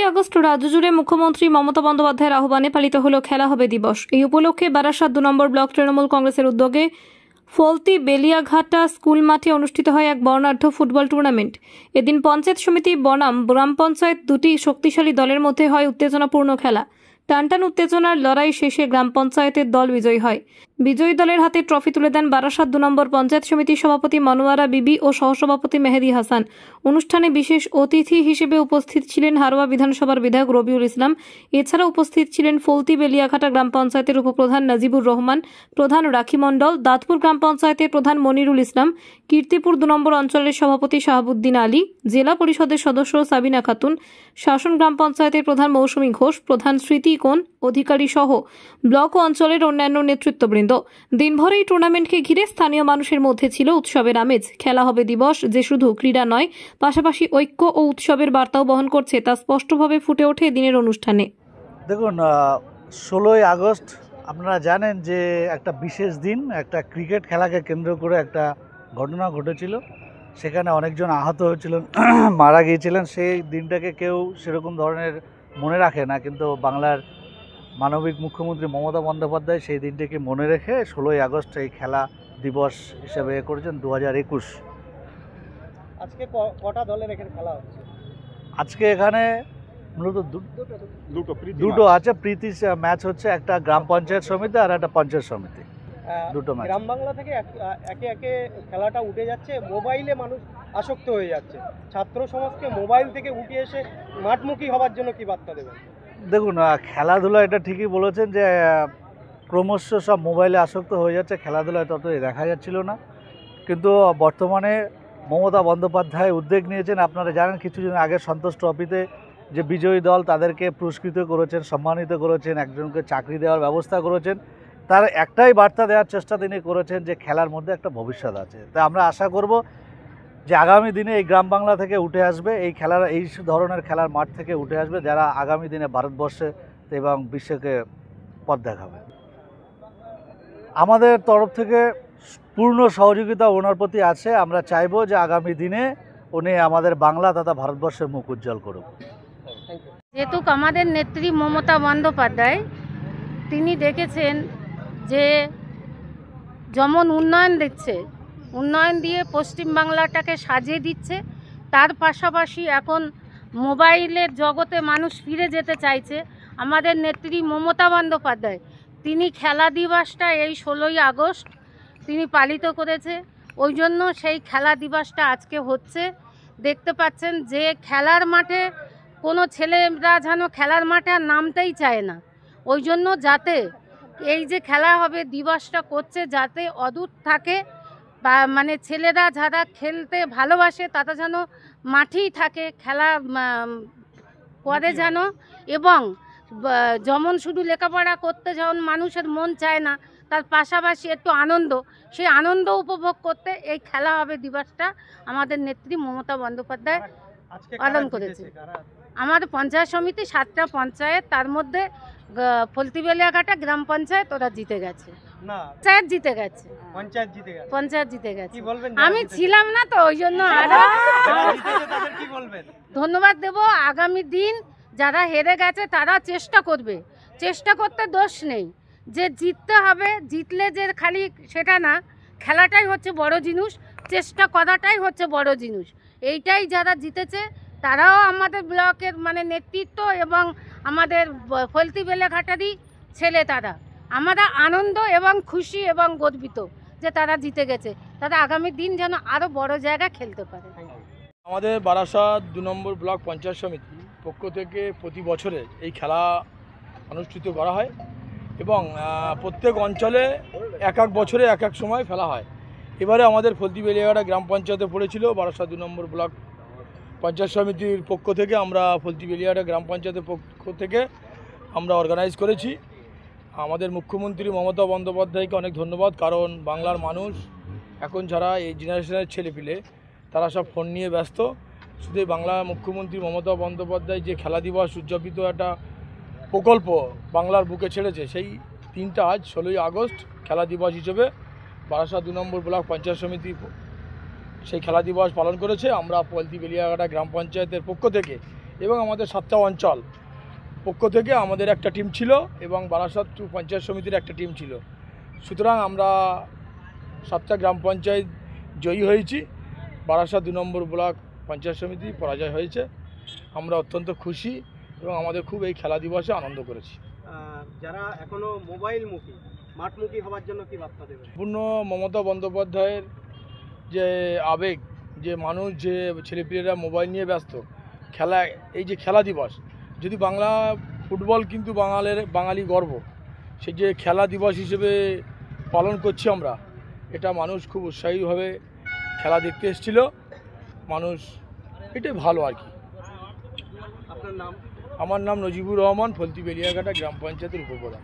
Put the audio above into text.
August রাজ্যজুড়ে মুখ্যমন্ত্রী মমতা বন্দ্যোপাধ্যায়ের আহ্বানে পালিত হল খেলা হবে দিবস। এই উপলক্ষে বারাসাত 2 নম্বর ব্লক তৃণমূল কংগ্রেসের উদ্যোগে ফলতি বেলিয়াঘাটা স্কুল মাঠে অনুষ্ঠিত হয় এক বর্ণাঢ্য ফুটবল টুর্নামেন্ট। এদিন পঞ্চায়েত সমিতি বনাম গ্রাম পঞ্চায়েত দুটি শক্তিশালী দলের মধ্যে হয় উত্তেজনাপূর্ণ খেলা। টানটান উত্তেজনার লড়াই শেষে গ্রাম পঞ্চায়েতের দল বিজয়ী হয়। বিজয়ী দলের হাতে ট্রফি তুলে দেন বারাসাত 2 নম্বর পঞ্চায়েত সমিতির সভাপতি মনোয়ারা বিবি ও সহসভাপতি মেহেদি হাসান। অনুষ্ঠানে বিশেষ অতিথি হিসেবে উপস্থিত ছিলেন হারোয়া বিধানসভার বিধায়ক রবিউল ইসলাম। এছাড়া উপস্থিত ছিলেন ফলতি বেলিয়াঘাটা গ্রাম পঞ্চায়েতের উপপ্রধান নাজিবুর রহমান, প্রধান রাখি মণ্ডল, দাঁতপুর গ্রাম পঞ্চায়েতের প্রধান মনিরুল ইসলাম, কীর্তিপুর 2 নম্বর অঞ্চলের সভাপতি শাহাবুদ্দিন আলী, জেলা পরিষদের সদস্য সাবিনা খাতুন, শাসন গ্রাম পঞ্চায়েতের প্রধান মৌসুমী ঘোষ, প্রধান স্মৃতি কোন অধিকারী সহ ব্লক ও অঞ্চলের অন্যান্য নেতৃত্ববৃন্দ। দিনভর এই টুর্নামেন্টকে ঘিরে স্থানীয় মানুষের মধ্যে ছিল উৎসবের আমেজ। খেলা হবে দিবস যে শুধু ক্রীড়া নয়, পাশাপাশি ঐক্য ও উৎসবের বার্তাও বহন করছে, তা স্পষ্টভাবে ফুটে ওঠে দিনের অনুষ্ঠানে। দেখুন, 16ই আগস্ট আপনারা জানেন যে একটা বিশেষ দিন, একটা ক্রিকেট খেলাকে কেন্দ্র করে একটা ঘটনা ঘটেছিল। সেখানে অনেকজন আহত হয়েছিলেন, মারা গিয়েছিলেন। সেই দিনটাকে কেউ সেরকম ধরনের মনে রাখে না, কিন্তু বাংলার মানবিক মুখ্যমন্ত্রী মমতা বন্দ্যোপাধ্যায় সেই দিনটিকে মনে রেখে 16ই আগস্ট এই খেলা দিবস হিসেবে করেছেন 2021। আজকে কটা দলের এখানে খেলা হচ্ছে? আজকে এখানে মূলত দুটো আছে। প্রীতি ম্যাচ হচ্ছে, একটা গ্রাম পঞ্চায়েত সমিতি আর একটা পঞ্চায়েত সমিতি, দুটো ম্যাচ। গ্রাম বাংলা থেকে একে একে খেলাটা উঠে যাচ্ছে, মোবাইলে মানুষ আসক্ত হয়ে যাচ্ছে। ছাত্র সমাজকে মোবাইল থেকে উঠে এসে মাঠমুখী হওয়ার জন্য কি বার্তা দেবেন? দেখুন, খেলাধুলা এটা ঠিকই বলেছেন যে ক্রমশ সব মোবাইলে আসক্ত হয়ে যাচ্ছে, খেলাধুলায় তত দেখা যাচ্ছিল না। কিন্তু বর্তমানে মমতা বন্দ্যোপাধ্যায় উদ্যোগ নিয়েছেন। আপনারা জানেন কিছুদিন আগে সন্তোষ ট্রফিতে যে বিজয়ী দল তাদেরকে পুরস্কৃত করেছেন, সম্মানিত করেছেন, একজনকে চাকরি দেওয়ার ব্যবস্থা করেছেন। তার একটাই বার্তা দেওয়ার চেষ্টা তিনি করেছেন যে খেলার মধ্যে একটা ভবিষ্যৎ আছে। তাই আমরা আশা করব যে আগামী দিনে এই গ্রাম বাংলা থেকে উঠে আসবে, এই খেলার এই ধরনের খেলার মাঠ থেকে উঠে আসবে, যারা আগামী দিনে ভারতবর্ষে এবং বিশ্বকে পথ দেখাবে। আমাদের তরফ থেকে পূর্ণ সহযোগিতা ওনার প্রতি আছে। আমরা চাইব যে আগামী দিনে উনি আমাদের বাংলা তথা ভারতবর্ষের মুখ উজ্জ্বল করুক। যেহেতু আমাদের নেত্রী মমতা বন্দ্যোপাধ্যায় তিনি দেখেছেন যে যেমন উন্নয়ন দিচ্ছে, উন্নয়ন দিয়ে পশ্চিমবাংলাটাকে সাজিয়ে দিচ্ছে, তার পাশাপাশি এখন মোবাইলের জগতে মানুষ ফিরে যেতে চাইছে। আমাদের নেত্রী মমতা বন্দ্যোপাধ্যায় তিনি খেলা দিবসটা এই 16ই আগস্ট তিনি পালিত করেছে। ওই জন্য সেই খেলা দিবসটা আজকে হচ্ছে। দেখতে পাচ্ছেন যে খেলার মাঠে কোনো ছেলেরা যেন খেলার মাঠে আর নামতেই চায় না। ওই জন্য যাতে এই যে খেলা হবে দিবসটা করছে, যাতে অদূর থাকে বা মানে ছেলেরা যারা খেলতে ভালোবাসে তারা যেন মাঠেই থাকে, খেলা করে যেন, এবং যেমন শুধু লেখাপড়া করতে যেমন মানুষের মন চায় না, তার পাশাপাশি একটু আনন্দ, সেই আনন্দ উপভোগ করতে এই খেলা হবে দিবসটা আমাদের নেত্রী মমতা বন্দ্যোপাধ্যায় পালন করেছে। আমাদের পঞ্চায়েত সমিতি 7টা পঞ্চায়েত, তার মধ্যে ফলতি বেলিয়াঘাটা গ্রাম পঞ্চায়েত ওরা জিতে গেছে। পঞ্চায়েত জিতে গেছে। আমি ছিলাম না তো, ওই জন্য ধন্যবাদ দেব। আগামী দিন যারা হেরে গেছে তারা চেষ্টা করবে, চেষ্টা করতে দোষ নেই। যে জিততে হবে, জিতলে যে খালি সেটা না, খেলাটাই হচ্ছে বড় জিনিস, চেষ্টা করাটাই হচ্ছে বড় জিনিস। এইটাই যারা জিতেছে তারাও আমাদের ব্লকের মানে নেতৃত্ব এবং আমাদের ফলতি বেলিয়াঘাটারই ছেলে। তারা আমরা আনন্দ এবং খুশি এবং গর্বিত যে তারা জিতে গেছে। তারা আগামী দিন যেন আরও বড় জায়গা খেলতে পারে। আমাদের বারাসাত 2 নম্বর ব্লক পঞ্চায়েত সমিতি পক্ষ থেকে প্রতি বছরে এই খেলা অনুষ্ঠিত করা হয় এবং প্রত্যেক অঞ্চলে এক এক বছরে এক এক সময় খেলা হয়। এবারে আমাদের ফলতি বেলিয়াঘাটা গ্রাম পঞ্চায়েতে পড়েছিল। বারাসাত 2 নম্বর ব্লক পঞ্চায়েত সমিতির পক্ষ থেকে আমরা ফলতি বেলিয়াঘাটা গ্রাম পঞ্চায়েতের পক্ষ থেকে আমরা অর্গানাইজ করেছি। আমাদের মুখ্যমন্ত্রী মমতা বন্দ্যোপাধ্যায়কে অনেক ধন্যবাদ, কারণ বাংলার মানুষ এখন যারা এই জেনারেশনের ছেলেপিলে তারা সব ফোন নিয়ে ব্যস্ত। শুধু বাংলা মুখ্যমন্ত্রী মমতা বন্দ্যোপাধ্যায় যে খেলা দিবস উদযাপিত একটা প্রকল্প বাংলার বুকে ছেড়েছে, সেই দিনটা আজ 16ই আগস্ট খেলা দিবস হিসেবে বারাসাত 2 নম্বর ব্লক পঞ্চায়েত সমিতি সেই খেলা দিবস পালন করেছে। আমরা ফলতি বেলিয়াঘাটা গ্রাম পঞ্চায়েতের পক্ষ থেকে এবং আমাদের 7টা অঞ্চল পক্ষ থেকে আমাদের একটা টিম ছিল এবং বারাসাত পঞ্চায়েত সমিতির একটা টিম ছিল। সুতরাং আমরা 7টা গ্রাম পঞ্চায়েত জয়ী হয়েছি, বারাসাত 2 নম্বর ব্লক পঞ্চায়েত সমিতি পরাজয় হয়েছে। আমরা অত্যন্ত খুশি এবং আমাদের খুব এই খেলা দিবসে আনন্দ করেছি। যারা এখনো মোবাইলমুখী মাঠমুখী হওয়ার জন্য কি বার্তা দেবেন? পূর্ণ মমতা বন্দ্যোপাধ্যায়ের যে আবেগ, যে মানুষ, যে ছেলেপিলেরা মোবাইল নিয়ে ব্যস্ত, খেলা, এই যে খেলা দিবস, যদি বাংলা ফুটবল কিন্তু বাঙালি গর্ব, সেই যে খেলা দিবস হিসেবে পালন করছি আমরা, এটা মানুষ খুব উৎসাহীভাবে খেলা দেখতে এসেছিল। মানুষ এটাই ভালো আর কি। আপনার নাম? আমার নাম নজিবুর রহমান, ফলতি বেলিয়াঘাটা গ্রাম পঞ্চায়েতের উপপ্রধান।